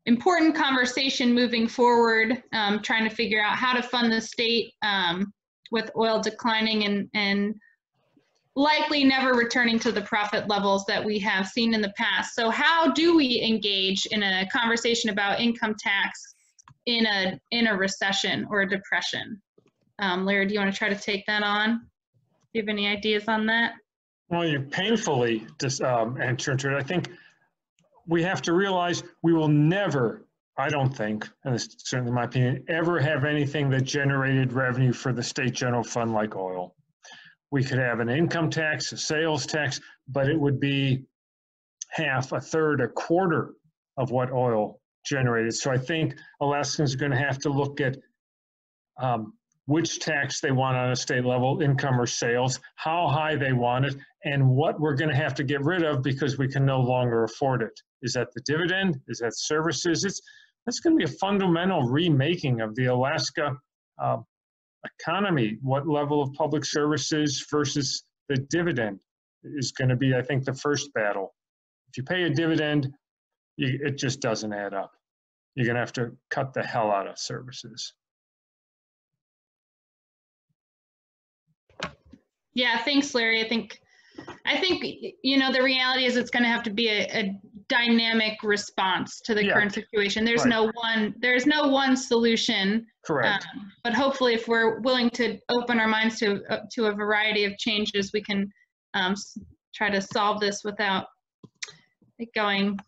important conversation moving forward, trying to figure out how to fund the state with oil declining and likely never returning to the profit levels that we have seen in the past. So how do we engage in a conversation about income tax in a recession or a depression? Larry, do you want to try to take that on? Do you have any ideas on that? Well, you painfully enter into it. I think we have to realize we will never, I don't think, and this is certainly my opinion, ever have anything that generated revenue for the state general fund like oil. We could have an income tax, a sales tax, but it would be half, a third, a quarter of what oil generated. So I think Alaskans are going to have to look at which tax they want on a state level, income or sales, how high they want it, and what we're going to have to get rid of because we can no longer afford it. Is that the dividend? Is that services? That's going to be a fundamental remaking of the Alaska economy. What level of public services versus the dividend is going to be, I think, the first battle. If you pay a dividend, it just doesn't add up. You're going to have to cut the hell out of services. Yeah, thanks, Larry. I think the reality is it's going to have to be a dynamic response to the current situation. There's no one solution. Correct. But hopefully, if we're willing to open our minds to a variety of changes, we can try to solve this without it going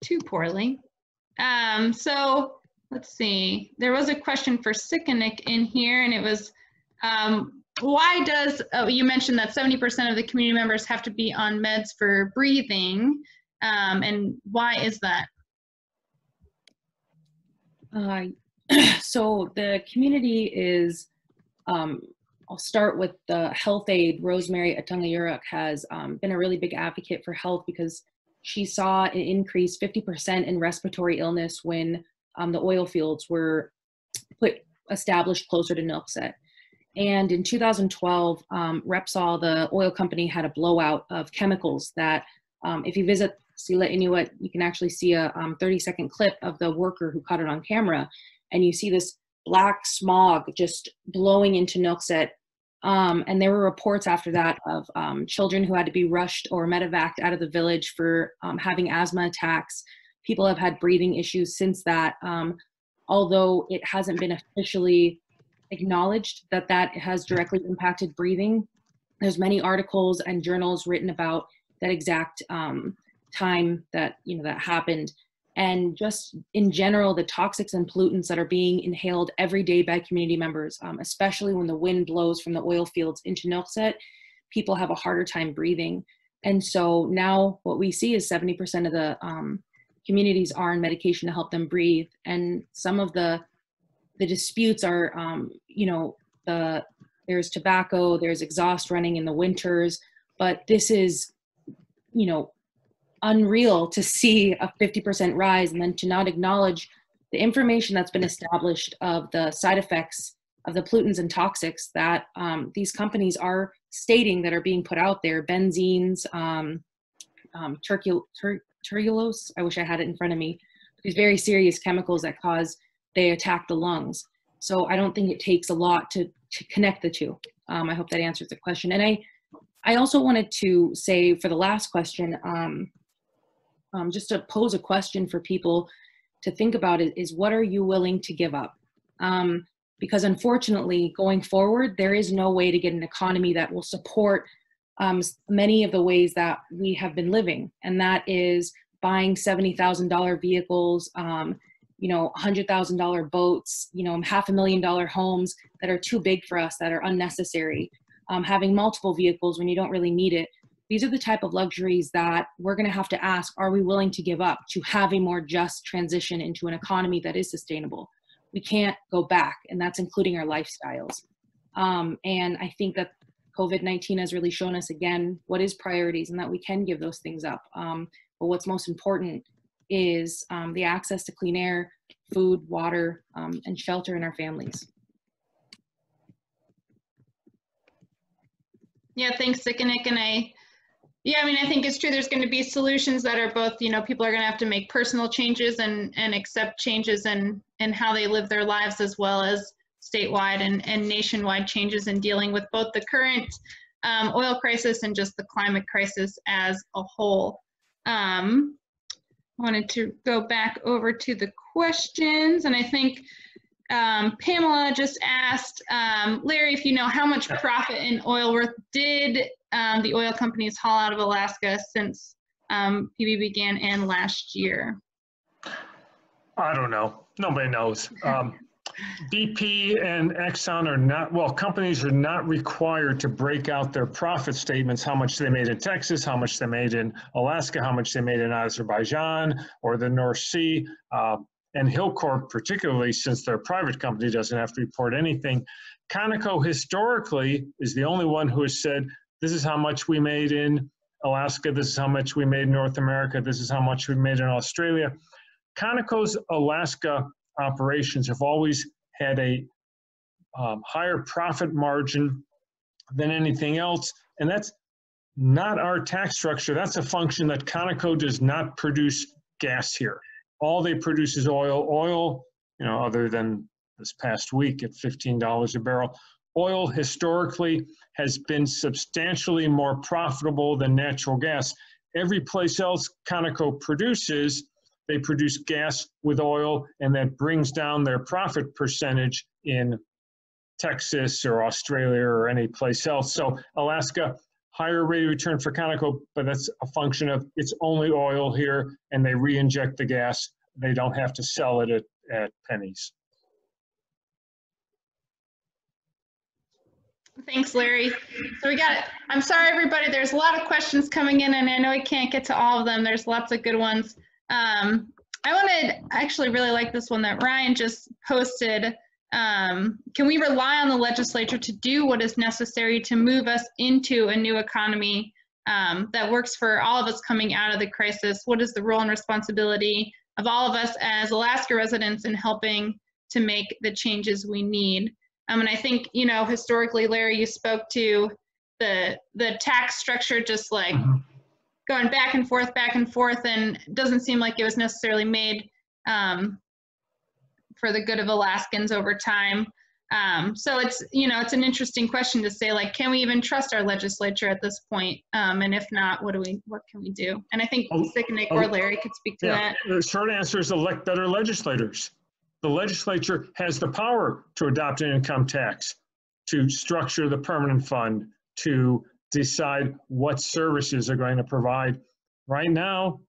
too poorly. So let's see. There was a question for Siqiniq in here, and it was, why does, you mentioned that 70% of the community members have to be on meds for breathing, and why is that? So the community is, I'll start with the health aide. Rosemary Atungayuruk has been a really big advocate for health because she saw an increase 50% in respiratory illness when the oil fields were established closer to Nuiqsut. And in 2012, Repsol, the oil company, had a blowout of chemicals that, if you visit Sila Inuit, you can actually see a 30-second clip of the worker who caught it on camera. And you see this black smog just blowing into Nuiqsut. And there were reports after that of children who had to be rushed or medevaced out of the village for having asthma attacks. People have had breathing issues since that. Although it hasn't been officially acknowledged that that has directly impacted breathing. There's many articles and journals written about that exact time that, that happened. And just in general, the toxics and pollutants that are being inhaled every day by community members, especially when the wind blows from the oil fields into Nuiqsut, people have a harder time breathing. And so now what we see is 70% of the communities are on medication to help them breathe. And some of the disputes are, there's tobacco, there's exhaust running in the winters, but this is, unreal to see a 50% rise and then to not acknowledge the information that's been established of the side effects of the pollutants and toxics that these companies are stating that are being put out there. Benzenes, turulose, I wish I had it in front of me. These very serious chemicals that they attack the lungs. So I don't think it takes a lot to connect the two. I hope that answers the question. And I also wanted to say for the last question, just to pose a question for people to think about is what are you willing to give up? Because unfortunately, going forward, there is no way to get an economy that will support many of the ways that we have been living. And that is buying $70,000 vehicles, $100,000 boats, $500,000 homes that are too big for us, that are unnecessary, having multiple vehicles when you don't really need it. These are the type of luxuries that we're going to have to ask, are we willing to give up to have a more just transition into an economy that is sustainable? We can't go back, and that's including our lifestyles. And I think that COVID-19 has really shown us again what is priorities and that we can give those things up. But what's most important is the access to clean air, food, water, and shelter in our families. Yeah, thanks, Siqiniq. And I think it's true. There's going to be solutions that are both, people are going to have to make personal changes and accept changes in how they live their lives, as well as statewide and nationwide changes in dealing with both the current oil crisis and just the climate crisis as a whole. I wanted to go back over to the questions, and I think Pamela just asked, Larry, if you know how much profit in oil worth did the oil companies haul out of Alaska since PB began and last year? I don't know. Nobody knows. BP and Exxon are not, companies are not required to break out their profit statements, how much they made in Texas, how much they made in Alaska, how much they made in Azerbaijan or the North Sea. And Hillcorp, particularly, since they're a private company, doesn't have to report anything. Conoco historically is the only one who has said, this is how much we made in Alaska, this is how much we made in North America, this is how much we made in Australia. Conoco's Alaska operations have always had a higher profit margin than anything else, and that's not our tax structure. That's a function that Conoco does not produce gas here. All they produce is oil. Oil, other than this past week at $15 a barrel, oil historically has been substantially more profitable than natural gas. Every place else Conoco produces, they produce gas with oil, and that brings down their profit percentage in Texas or Australia or any place else. So Alaska, higher rate of return for Conoco, but that's a function of it's only oil here, and they re-inject the gas. They don't have to sell it at pennies. Thanks, Larry. So I'm sorry, everybody, there's a lot of questions coming in, and I know I can't get to all of them. There's lots of good ones. I actually really like this one that Ryan just posted. Can we rely on the legislature to do what is necessary to move us into a new economy that works for all of us coming out of the crisis? What is the role and responsibility of all of us as Alaska residents in helping to make the changes we need? And I think, historically, Larry, you spoke to the tax structure just like going back and forth, and it doesn't seem like it was necessarily made for the good of Alaskans over time. So it's, it's an interesting question to say, like, can we even trust our legislature at this point? And if not, what can we do? And I think Siqiniq or Larry could speak to that. The short answer is elect better legislators. the legislature has the power to adopt an income tax, to structure the permanent fund, to decide what services are going to provide. Right now,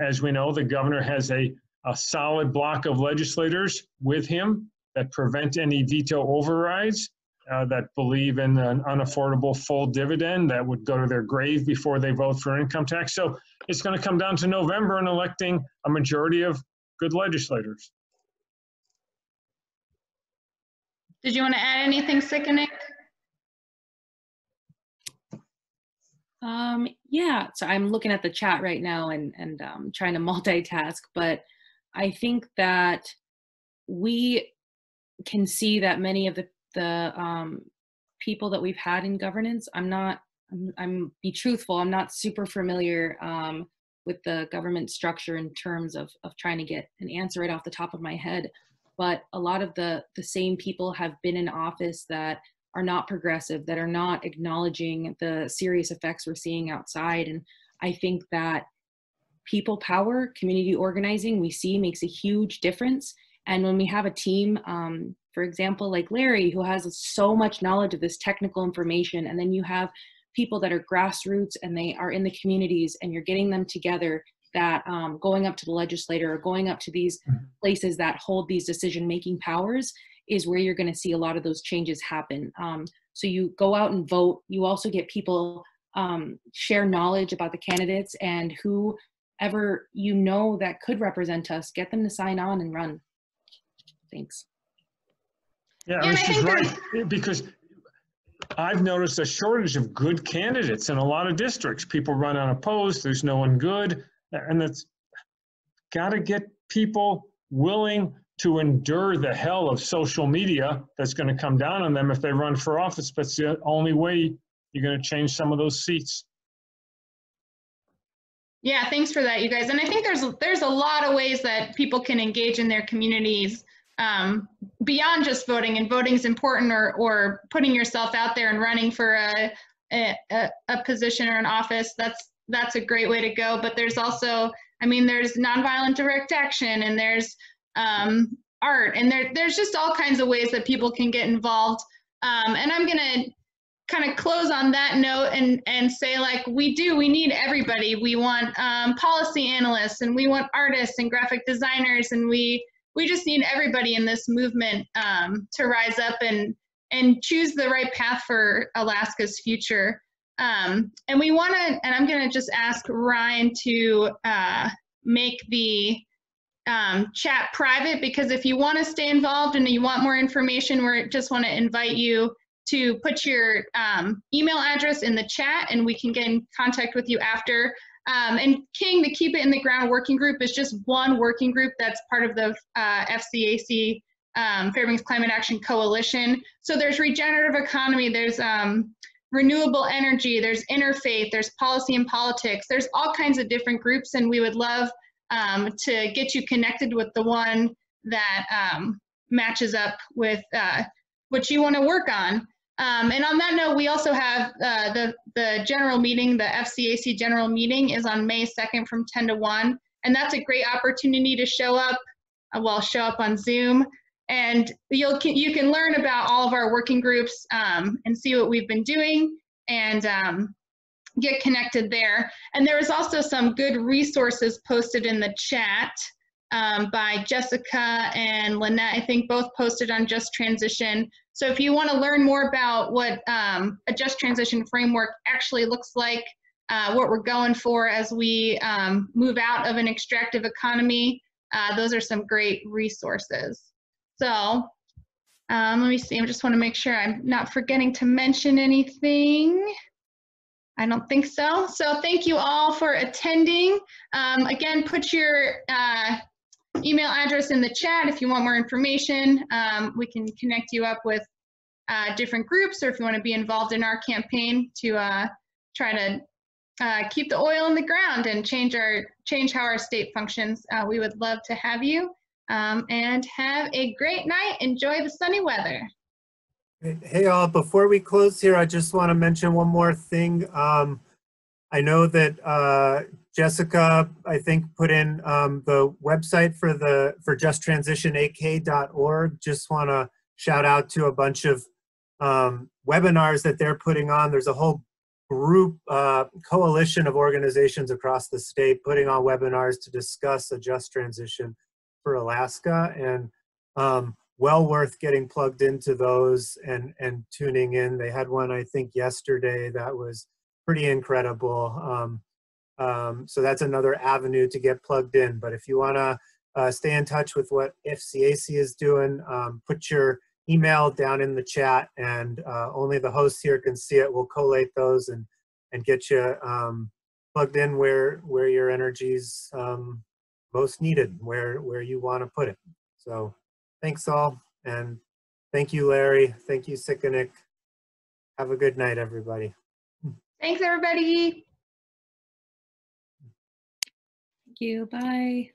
as we know, the governor has a solid block of legislators with him that prevent any veto overrides, that believe in an unaffordable full dividend that would go to their grave before they vote for an income tax. So it's going to come down to November and electing a majority of good legislators. Did you want to add anything, Siqiniq? Yeah, so I'm looking at the chat right now and trying to multitask, but I think that we can see that many of the people that we've had in governance, I'm be truthful, I'm not super familiar with the government structure in terms of trying to get an answer right off the top of my head, but a lot of the same people have been in office that are not progressive, that are not acknowledging the serious effects we're seeing outside. And I think that people power, community organizing, we see makes a huge difference. And when we have a team, for example, like Larry, who has so much knowledge of this technical information, and then you have people that are grassroots and they are in the communities, and you're getting them together, that going up to the legislator or going up to these places that hold these decision-making powers is where you're going to see a lot of those changes happen. So you go out and vote. You also get people share knowledge about the candidates, and whoever you know that could represent us, get them to sign on and run. Thanks. Yeah, I was just right, because I've noticed a shortage of good candidates in a lot of districts. People run unopposed, there's no one good, and it's got to get people willing to endure the hell of social media that's going to come down on them if they run for office. But it's the only way you're going to change some of those seats. Yeah, thanks for that, you guys. And I think there's a lot of ways that people can engage in their communities beyond just voting, and voting is important, or putting yourself out there and running for a position or an office. That's a great way to go. But there's also, I mean, there's nonviolent direct action, and there's art, and there's just all kinds of ways that people can get involved. And I'm gonna kind of close on that note and say, like, we need everybody. We want policy analysts, and we want artists and graphic designers, and we just need everybody in this movement to rise up and choose the right path for Alaska's future. And we want to, and I'm going to just ask Ryan to make the chat private, because if you want to stay involved and you want more information, we just want to invite you to put your email address in the chat, and we can get in contact with you after. And King, the Keep It in the Ground working group, is just one working group that's part of the FCAC, Fairbanks Climate Action Coalition. So there's regenerative economy, there's renewable energy, there's interfaith, there's policy and politics, there's all kinds of different groups, and we would love to get you connected with the one that matches up with what you want to work on. And on that note, we also have the general meeting, the FCAC general meeting is on May 2nd from 10 to 1. And that's a great opportunity to show up on Zoom. And you can learn about all of our working groups and see what we've been doing, and get connected there. And there was also some good resources posted in the chat by Jessica and Lynette, I think both posted on Just Transition. So if you want to learn more about what a Just Transition framework actually looks like, what we're going for as we move out of an extractive economy, those are some great resources. So let me see, I just want to make sure I'm not forgetting to mention anything. I don't think so. So thank you all for attending. Again, put your email address in the chat if you want more information. We can connect you up with different groups, or if you want to be involved in our campaign to try to keep the oil in the ground and change how our state functions. We would love to have you, and have a great night. Enjoy the sunny weather. Hey all, before we close here, I just want to mention one more thing. I know that Jessica, I think, put in the website for justtransitionak.org. Just want to shout out to a bunch of webinars that they're putting on. There's a whole group, coalition of organizations across the state putting on webinars to discuss a just transition for Alaska, and well worth getting plugged into those and tuning in. They had one, I think, yesterday that was pretty incredible. So that's another avenue to get plugged in. But if you want to stay in touch with what FCAC is doing, put your email down in the chat, and only the hosts here can see it. We'll collate those and get you plugged in where your energy's most needed, where you want to put it. So thanks all, and thank you, Larry. Thank you, Siqiniq. Have a good night, everybody. Thanks, everybody. Thank you. Bye.